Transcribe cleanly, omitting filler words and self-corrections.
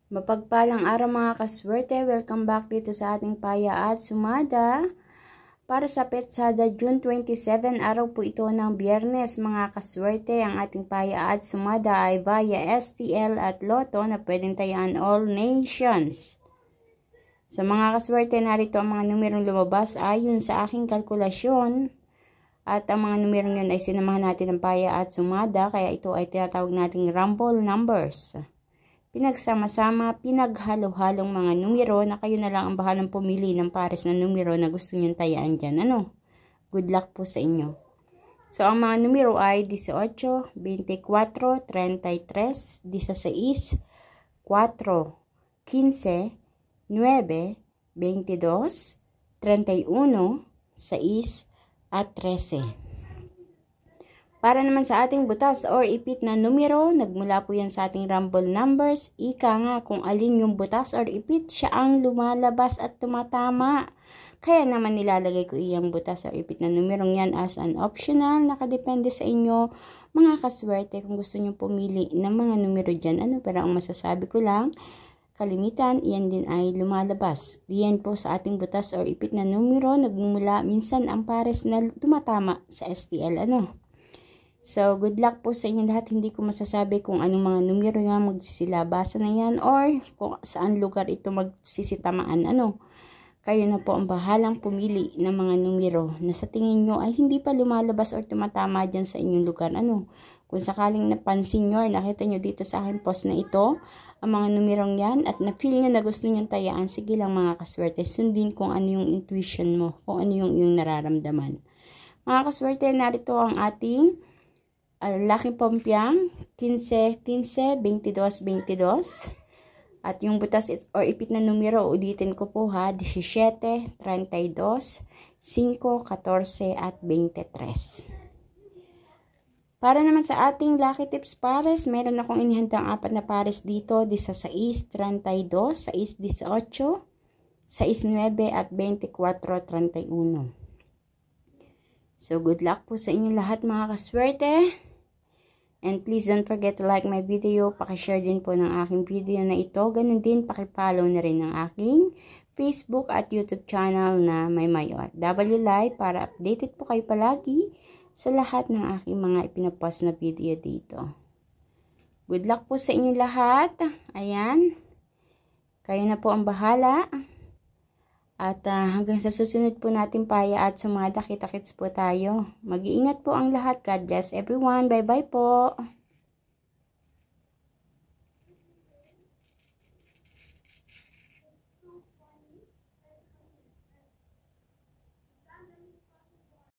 Mapagpalang araw mga kaswerte, welcome back dito sa ating Paya at Sumada. Para sa Petsada June 27, araw po ito ng Biyernes mga kaswerte. Ang ating Paya at Sumada ay via STL at Lotto na pwedeng tayaan all nations. Sa mga kaswerte, narito ang mga numerong lumabas ayon sa aking kalkulasyon. At ang mga numerong yun ay sinamahan natin ng Paya at Sumada, kaya ito ay tinatawag nating rumble numbers. Pinagsama-sama, pinaghalo-halong mga numero na kayo na lang ang bahalang pumili ng pares na numero na gusto nyong tayaan dyan. Good luck po sa inyo. So, ang mga numero ay 18, 24, 33, 16, 4, 15, 9, 22, 31, 6, at 13. Para naman sa ating butas or ipit na numero, nagmula po yan sa ating rumble numbers. Ika nga kung alin yung butas or ipit, siya ang lumalabas at tumatama. Kaya naman nilalagay ko iyang butas or ipit na numerong yan as an optional. Nakadepende sa inyo mga kaswerte kung gusto nyo pumili ng mga numero dyan. Pero ang masasabi ko lang, kalimitan, iyan din ay lumalabas. Diyan po sa ating butas or ipit na numero, nagmumula minsan ang pares na tumatama sa STL. So, good luck po sa inyo lahat. Hindi ko masasabi kung anong mga numero nga magsisilabasan na yan or kung saan lugar ito magsisitamaan. Kayo na po ang bahalang pumili ng mga numero na sa tingin nyo ay hindi pa lumalabas or tumatama dyan sa inyong lugar. Kung sakaling napansin nyo or nakita nyo dito sa akin post na ito, ang mga numerong yan at na-feel nyo na gusto nyo tayaan, sige lang mga kaswerte, sundin kung ano yung intuition mo, kung ano yung nararamdaman. Mga kaswerte, narito ang ating Lucky Pompiang 15, 15, 22, 22. At yung butas or ipit na numero, ulitin ko po ha, 17, 32, 5, 14, at 23. Para naman sa ating lucky tips pares, meron akong inihandang apat na pares dito, 16, 32, 6, 18, 6, 9, at 24, 31. So, good luck po sa inyo lahat mga kaswerte. And please don't forget to like my video. Pakishare din po ng aking video na ito. Ganun din, pakipollow na rin ng aking Facebook at YouTube channel na may OFW Live para updated po kayo palagi sa lahat ng aking mga ipinapost na video dito. Good luck po sa inyo lahat. Ayan. Kayo na po ang bahala. At hanggang sa susunod po natin Paya at Sumada, kita-kits po tayo. Mag-iingat po ang lahat. God bless everyone. Bye-bye po.